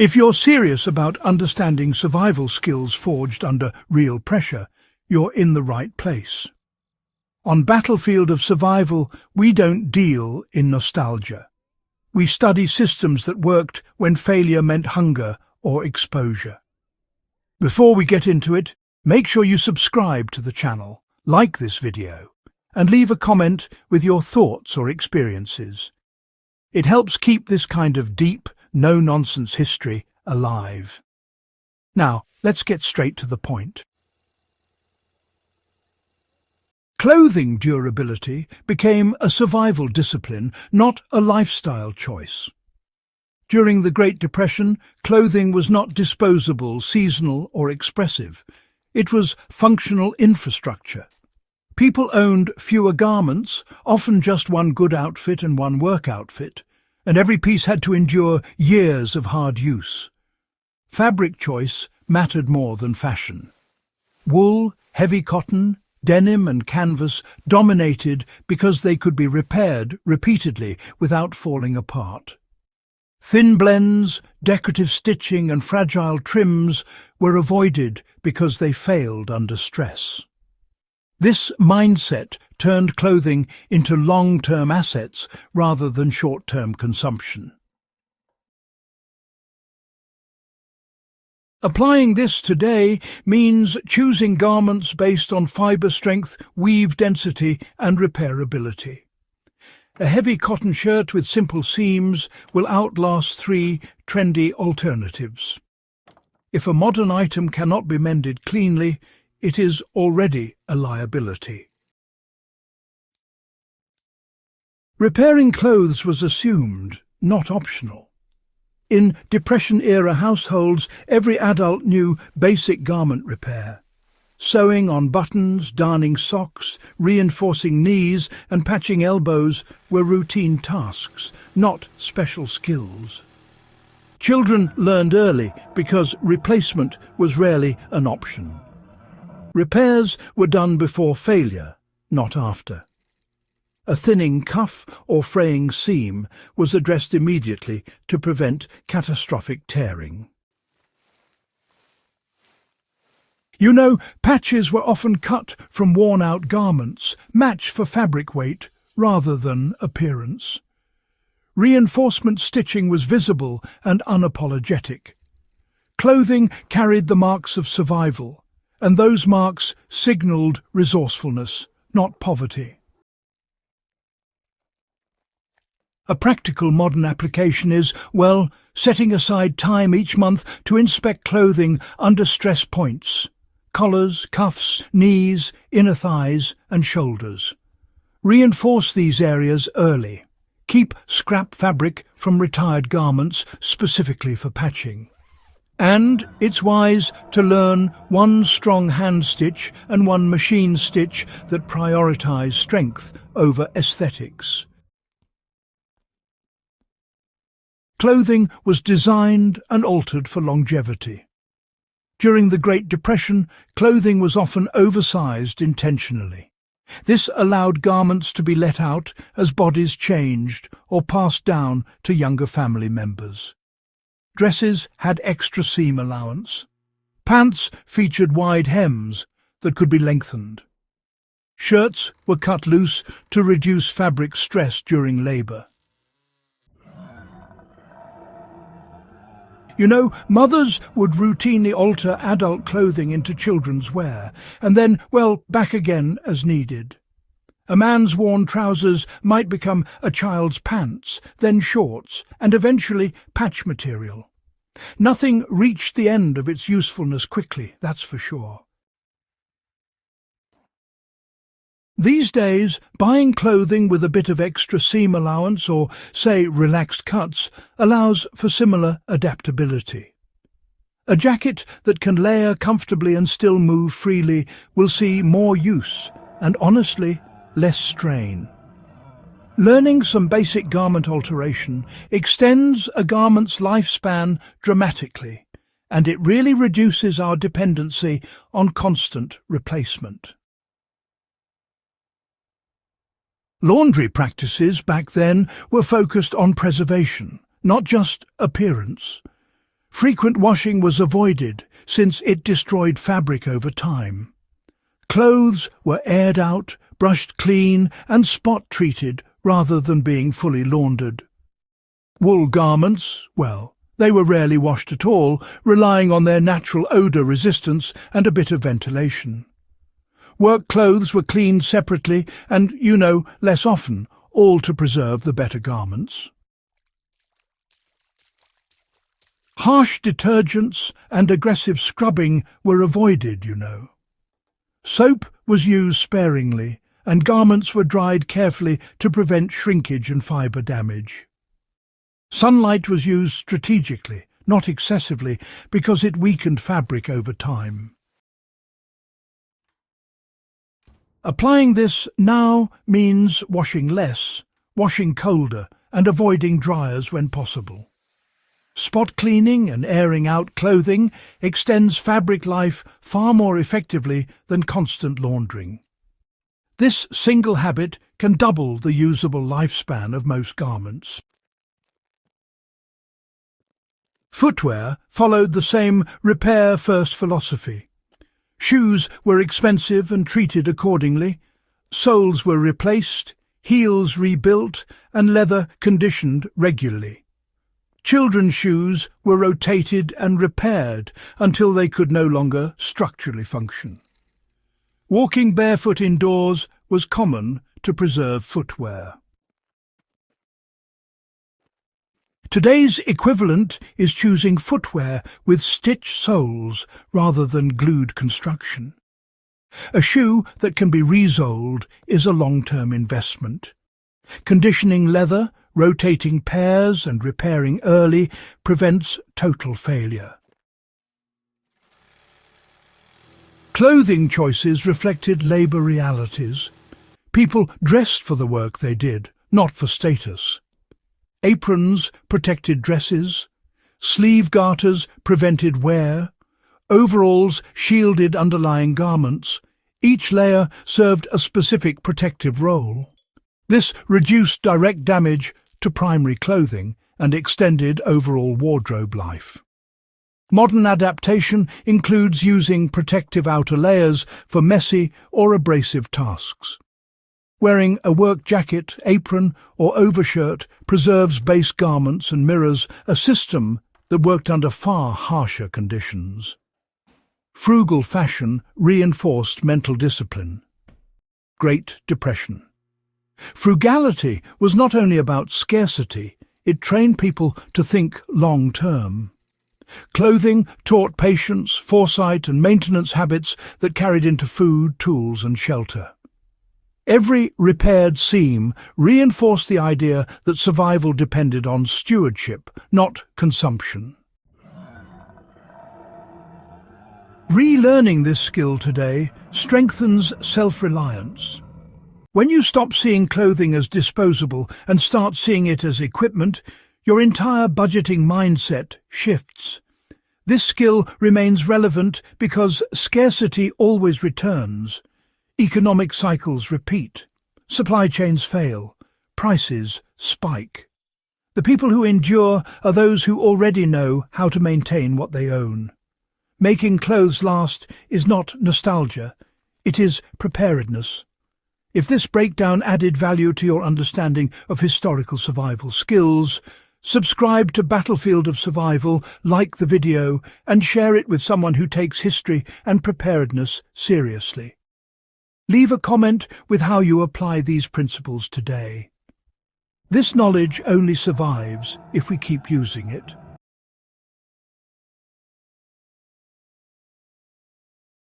If you're serious about understanding survival skills forged under real pressure, you're in the right place. On Battlefield of Survival, we don't deal in nostalgia. We study systems that worked when failure meant hunger or exposure. Before we get into it, make sure you subscribe to the channel, like this video, and leave a comment with your thoughts or experiences. It helps keep this kind of deep, no-nonsense history alive. Now, let's get straight to the point. Clothing durability became a survival discipline, not a lifestyle choice. During the Great Depression, clothing was not disposable, seasonal, or expressive. It was functional infrastructure. People owned fewer garments, often just one good outfit and one work outfit, and every piece had to endure years of hard use. Fabric choice mattered more than fashion. Wool, heavy cotton, denim and canvas dominated because they could be repaired repeatedly without falling apart. Thin blends, decorative stitching and fragile trims were avoided because they failed under stress. This mindset turned clothing into long-term assets rather than short-term consumption. Applying this today means choosing garments based on fibre strength, weave density and repairability. A heavy cotton shirt with simple seams will outlast 3 trendy alternatives. If a modern item cannot be mended cleanly, it is already a liability. Repairing clothes was assumed, not optional. In Depression-era households, every adult knew basic garment repair. Sewing on buttons, darning socks, reinforcing knees and patching elbows were routine tasks, not special skills. Children learned early because replacement was rarely an option. Repairs were done before failure, not after. A thinning cuff or fraying seam was addressed immediately to prevent catastrophic tearing. You know, patches were often cut from worn-out garments, matched for fabric weight rather than appearance. Reinforcement stitching was visible and unapologetic. Clothing carried the marks of survival, and those marks signalled resourcefulness, not poverty. A practical modern application is, well, setting aside time each month to inspect clothing under stress points: collars, cuffs, knees, inner thighs and shoulders. Reinforce these areas early. Keep scrap fabric from retired garments specifically for patching. And it's wise to learn one strong hand stitch and one machine stitch that prioritize strength over aesthetics. Clothing was designed and altered for longevity. During the Great Depression, clothing was often oversized intentionally. This allowed garments to be let out as bodies changed or passed down to younger family members. Dresses had extra seam allowance. Pants featured wide hems that could be lengthened. Shirts were cut loose to reduce fabric stress during labor. You know, mothers would routinely alter adult clothing into children's wear, and then, well, back again as needed. A man's worn trousers might become a child's pants, then shorts, and eventually patch material. Nothing reached the end of its usefulness quickly, that's for sure. These days, buying clothing with a bit of extra seam allowance or, say, relaxed cuts allows for similar adaptability. A jacket that can layer comfortably and still move freely will see more use and, honestly, less strain. Learning some basic garment alteration extends a garment's lifespan dramatically, and it really reduces our dependency on constant replacement. Laundry practices back then were focused on preservation, not just appearance. Frequent washing was avoided since it destroyed fabric over time. Clothes were aired out, brushed clean and spot-treated rather than being fully laundered. Wool garments, well, they were rarely washed at all, relying on their natural odour resistance and a bit of ventilation. Work clothes were cleaned separately and, less often, all to preserve the better garments. Harsh detergents and aggressive scrubbing were avoided, Soap was used sparingly, and garments were dried carefully to prevent shrinkage and fibre damage. Sunlight was used strategically, not excessively, because it weakened fabric over time. Applying this now means washing less, washing colder, and avoiding dryers when possible. Spot cleaning and airing out clothing extends fabric life far more effectively than constant laundering. This single habit can double the usable lifespan of most garments. Footwear followed the same repair-first philosophy. Shoes were expensive and treated accordingly. Soles were replaced, heels rebuilt, and leather conditioned regularly. Children's shoes were rotated and repaired until they could no longer structurally function. Walking barefoot indoors was common to preserve footwear. Today's equivalent is choosing footwear with stitched soles rather than glued construction. A shoe that can be resoled is a long-term investment. Conditioning leather, rotating pairs and repairing early prevents total failure. Clothing choices reflected labour realities. People dressed for the work they did, not for status. Aprons protected dresses, sleeve garters prevented wear, overalls shielded underlying garments. Each layer served a specific protective role. This reduced direct damage to primary clothing and extended overall wardrobe life. Modern adaptation includes using protective outer layers for messy or abrasive tasks. Wearing a work jacket, apron or overshirt preserves base garments and mirrors a system that worked under far harsher conditions. Frugal fashion reinforced mental discipline. Great Depression. Frugality was not only about scarcity, it trained people to think long-term. Clothing taught patience, foresight and maintenance habits that carried into food, tools and shelter. Every repaired seam reinforced the idea that survival depended on stewardship, not consumption. Relearning this skill today strengthens self-reliance. When you stop seeing clothing as disposable and start seeing it as equipment, your entire budgeting mindset shifts. This skill remains relevant because scarcity always returns. Economic cycles repeat. Supply chains fail. Prices spike. The people who endure are those who already know how to maintain what they own. Making clothes last is not nostalgia, it is preparedness. If this breakdown added value to your understanding of historical survival skills, subscribe to Battlefield of Survival, like the video, and share it with someone who takes history and preparedness seriously. Leave a comment with how you apply these principles today. This knowledge only survives if we keep using it.